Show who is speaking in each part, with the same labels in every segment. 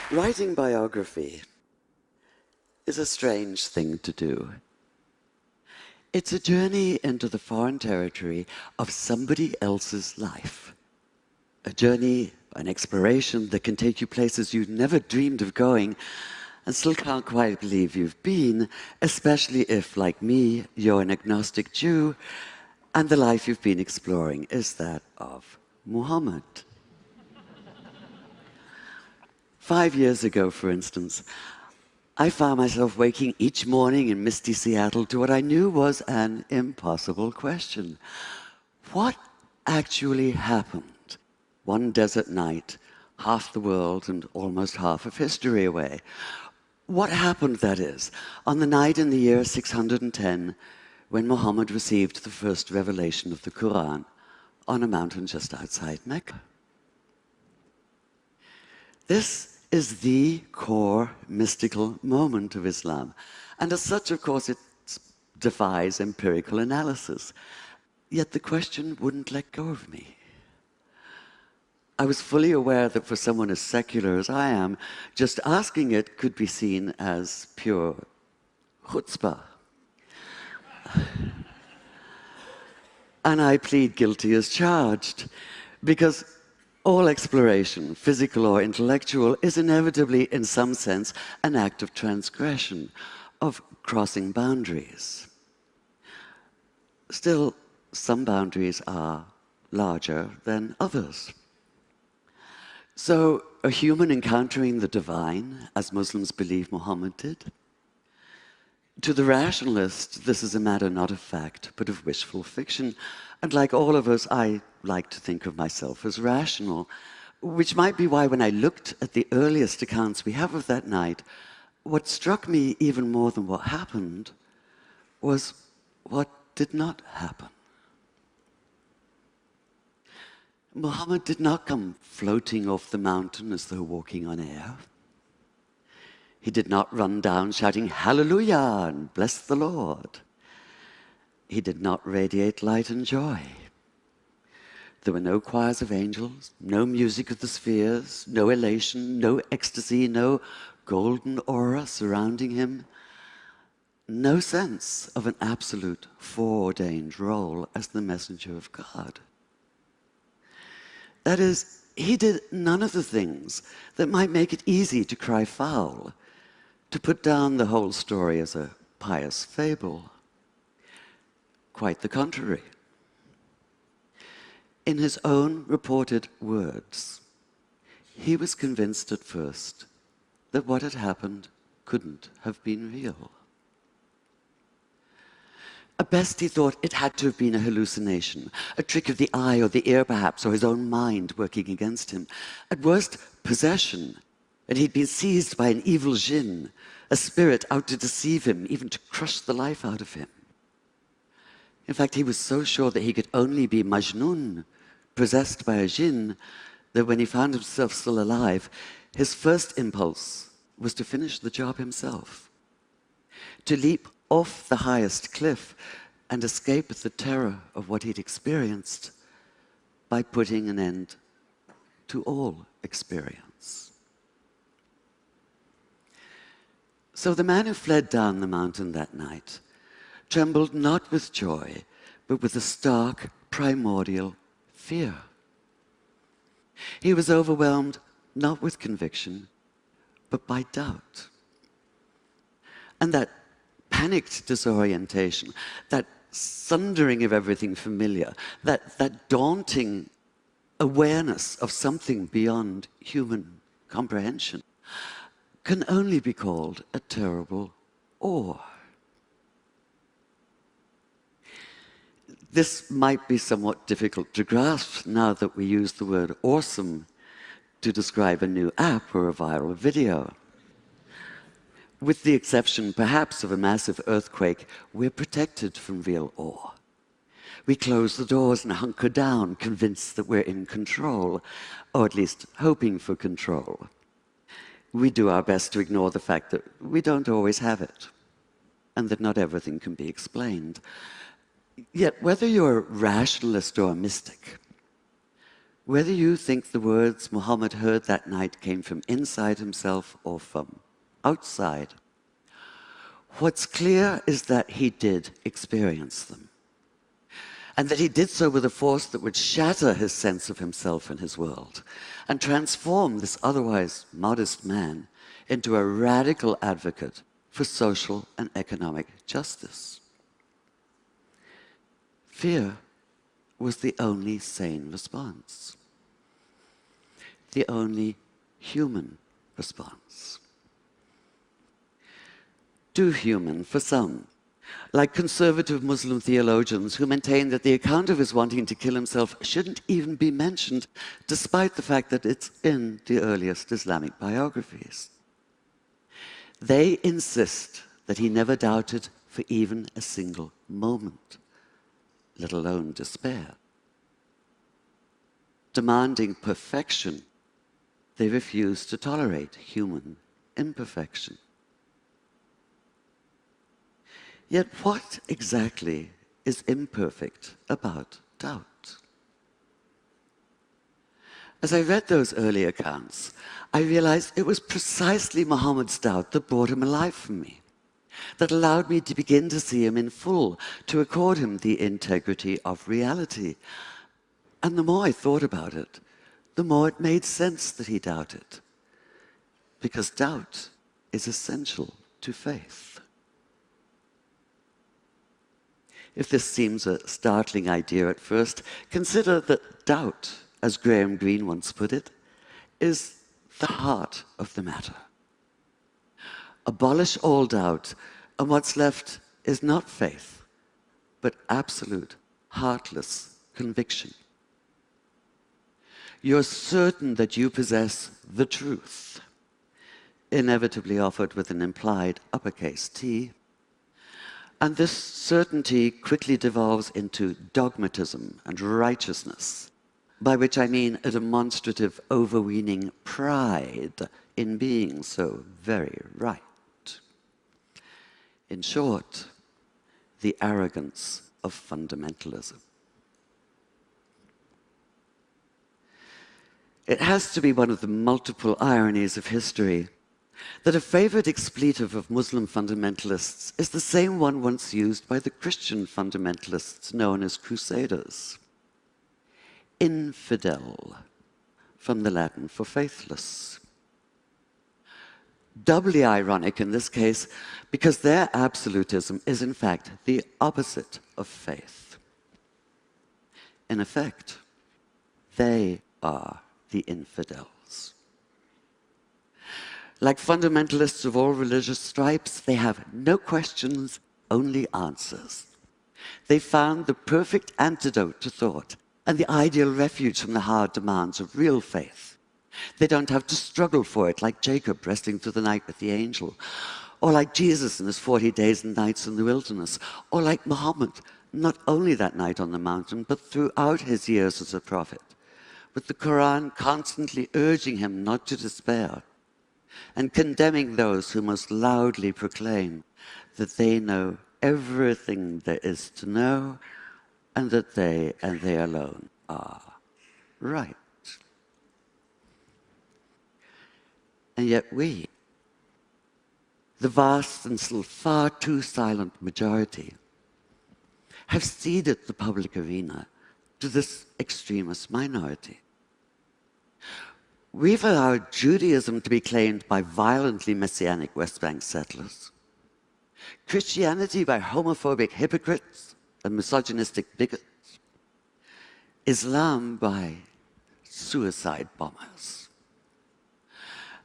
Speaker 1: Writing biography is a strange thing to do. It's a journey into the foreign territory of somebody else's life. A journey, an exploration that can take you places you never dreamed of going and still can't quite believe you've been, especially if, like me, you're an agnostic Jew and the life you've been exploring is that of Muhammad. 5 years ago, for instance, I found myself waking each morning in misty Seattle to what I knew was an impossible question. What actually happened one desert night, half the world and almost half of history away? What happened, that is, on the night in the year 610 when Muhammad received the first revelation of the Quran on a mountain just outside Mecca? This is the core mystical moment of Islam. And as such, of course, it defies empirical analysis. Yet the question wouldn't let go of me. I was fully aware that for someone as secular as I am, just asking it could be seen as pure chutzpah. And I plead guilty as charged, because all exploration, physical or intellectual, is inevitably, in some sense, an act of transgression, of crossing boundaries. Still, some boundaries are larger than others. So, a human encountering the divine, as Muslims believe Muhammad did? To the rationalist, this is a matter not of fact, but of wishful fiction. And like all of us, I like to think of myself as rational, which might be why when I looked at the earliest accounts we have of that night, what struck me even more than what happened was what did not happen. Muhammad did not come floating off the mountain as though walking on air. He did not run down shouting, "Hallelujah," and "Bless the Lord." He did not radiate light and joy. There were no choirs of angels, no music of the spheres, no elation, no ecstasy, no golden aura surrounding him, no sense of an absolute foreordained role as the messenger of God. That is, he did none of the things that might make it easy to cry foul, to put down the whole story as a pious fable. Quite the contrary. In his own reported words, he was convinced at first that what had happened couldn't have been real. At best, he thought it had to have been a hallucination, a trick of the eye or the ear perhaps, or his own mind working against him. At worst, possession, and he'd been seized by an evil jinn, a spirit out to deceive him, even to crush the life out of him. In fact, he was so sure that he could only be Majnun, possessed by a jinn, that when he found himself still alive, his first impulse was to finish the job himself, to leap off the highest cliff and escape the terror of what he'd experienced by putting an end to all experience. So the man who fled down the mountain that night trembled not with joy, but with a stark, primordial fear. He was overwhelmed not with conviction, but by doubt. And that panicked disorientation, that sundering of everything familiar, that daunting awareness of something beyond human comprehension, can only be called a terrible awe. This might be somewhat difficult to grasp now that we use the word awesome to describe a new app or a viral video. With the exception, perhaps, of a massive earthquake, we're protected from real awe. We close the doors and hunker down, convinced that we're in control, or at least hoping for control. We do our best to ignore the fact that we don't always have it. and that not everything can be explained. Yet whether you're a rationalist or a mystic, whether you think the words Muhammad heard that night came from inside himself or from outside, what's clear is that he did experience them, and that he did so with a force that would shatter his sense of himself and his world, and transform this otherwise modest man into a radical advocate for social and economic justice. Fear was the only sane response, the only human response. Too human for some, like conservative Muslim theologians who maintain that the account of his wanting to kill himself shouldn't even be mentioned, despite the fact that it's in the earliest Islamic biographies. They insist that he never doubted for even a single moment, let alone despair. Demanding perfection, they refuse to tolerate human imperfection. Yet what exactly is imperfect about doubt? As I read those early accounts, I realized it was precisely Muhammad's doubt that brought him alive for me, that allowed me to begin to see him in full, to accord him the integrity of reality. And the more I thought about it, the more it made sense that he doubted, because doubt is essential to faith. If this seems a startling idea at first, consider that doubt, as Graham Greene once put it, is the heart of the matter. Abolish all doubt, and what's left is not faith, but absolute, heartless conviction. You're certain that you possess the truth, inevitably offered with an implied uppercase T, and this certainty quickly devolves into dogmatism and righteousness, by which I mean a demonstrative, overweening pride in being so very right. In short, the arrogance of fundamentalism. It has to be one of the multiple ironies of history that a favorite expletive of Muslim fundamentalists is the same one once used by the Christian fundamentalists known as crusaders. Infidel, from the Latin for faithless. Doubly ironic in this case because their absolutism is in fact the opposite of faith. In effect, they are the infidels. Like fundamentalists of all religious stripes, they have no questions, only answers. They found the perfect antidote to thought and the ideal refuge from the hard demands of real faith. They don't have to struggle for it like Jacob wrestling through the night with the angel, or like Jesus in his 40 days and nights in the wilderness, or like Muhammad, not only that night on the mountain, but throughout his years as a prophet, with the Quran constantly urging him not to despair, and condemning those who most loudly proclaim that they know everything there is to know, and that they and they alone are right. And yet we, the vast and still far too silent majority, have ceded the public arena to this extremist minority. We've allowed Judaism to be claimed by violently messianic West Bank settlers, Christianity by homophobic hypocrites and misogynistic bigots, Islam by suicide bombers.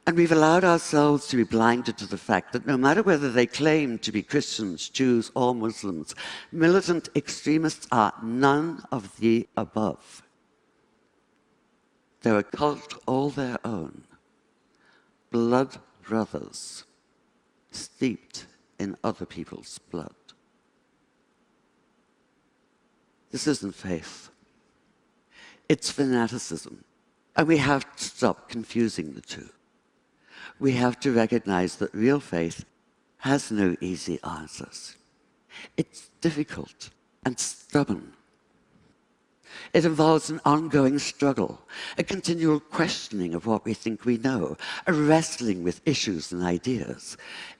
Speaker 1: And we've allowed ourselves to be blinded to the fact that no matter whether they claim to be Christians, Jews, or Muslims, militant extremists are none of the above. They're a cult all their own, blood brothers, steeped in other people's blood. This isn't faith. It's fanaticism. And we have to stop confusing the two. We have to recognize that real faith has no easy answers. It's difficult and stubborn. It involves an ongoing struggle, a continual questioning of what we think we know, a wrestling with issues and ideas.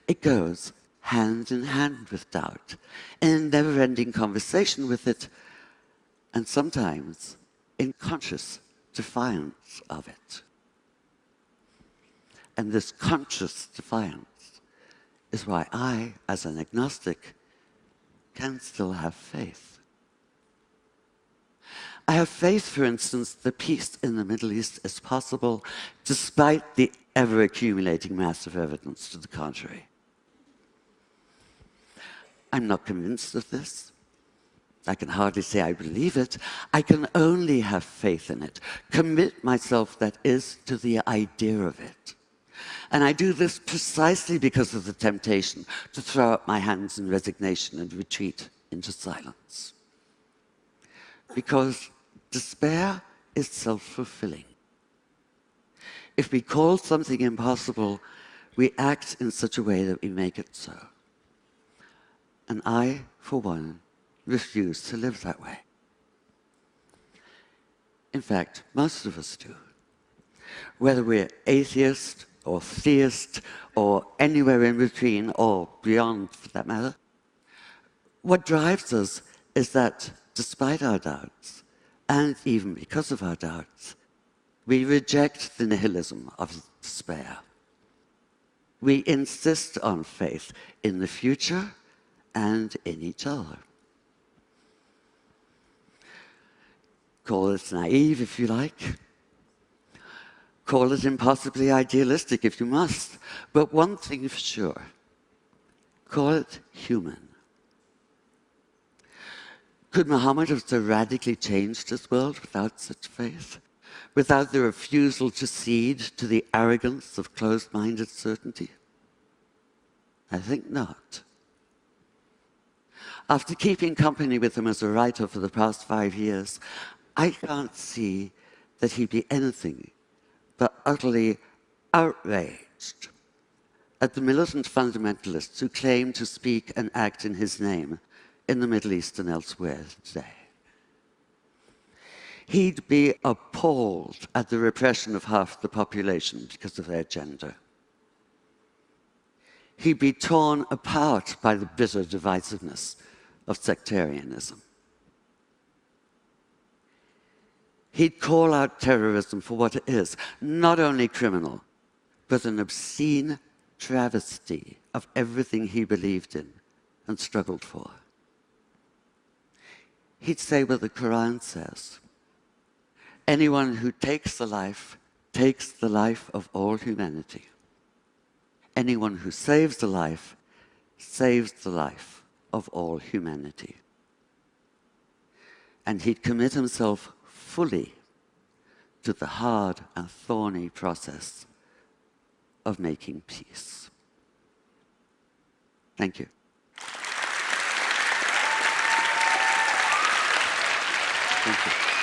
Speaker 1: It goes hand in hand with doubt, in a never-ending conversation with it, and sometimes in conscious defiance of it. And this conscious defiance is why I, as an agnostic, can still have faith. I have faith, for instance, that peace in the Middle East is possible despite the ever-accumulating mass of evidence to the contrary. I'm not convinced of this. I can hardly say I believe it. I can only have faith in it, commit myself, that is, to the idea of it. And I do this precisely because of the temptation to throw up my hands in resignation and retreat into silence. Because despair is self-fulfilling. If we call something impossible, we act in such a way that we make it so. And I, for one, refuse to live that way. In fact, most of us do. Whether we're atheist or theist or anywhere in between or beyond, for that matter, what drives us is that despite our doubts, and even because of our doubts, we reject the nihilism of despair. We insist on faith in the future and in each other. Call it naive if you like. Call it impossibly idealistic if you must. But one thing for sure, call it human. Could Muhammad have so radically changed his world without such faith? Without the refusal to cede to the arrogance of closed-minded certainty? I think not. After keeping company with him as a writer for the past 5 years, I can't see that he'd be anything but utterly outraged at the militant fundamentalists who claim to speak and act in his name in the Middle East and elsewhere today. He'd be appalled at the repression of half the population because of their gender. He'd be torn apart by the bitter divisiveness of sectarianism. He'd call out terrorism for what it is, not only criminal, but an obscene travesty of everything he believed in and struggled for. He'd say what the Quran says: anyone who takes the life of all humanity. Anyone who saves the life of all humanity. And he'd commit himself fully to the hard and thorny process of making peace. Thank you. Thank you.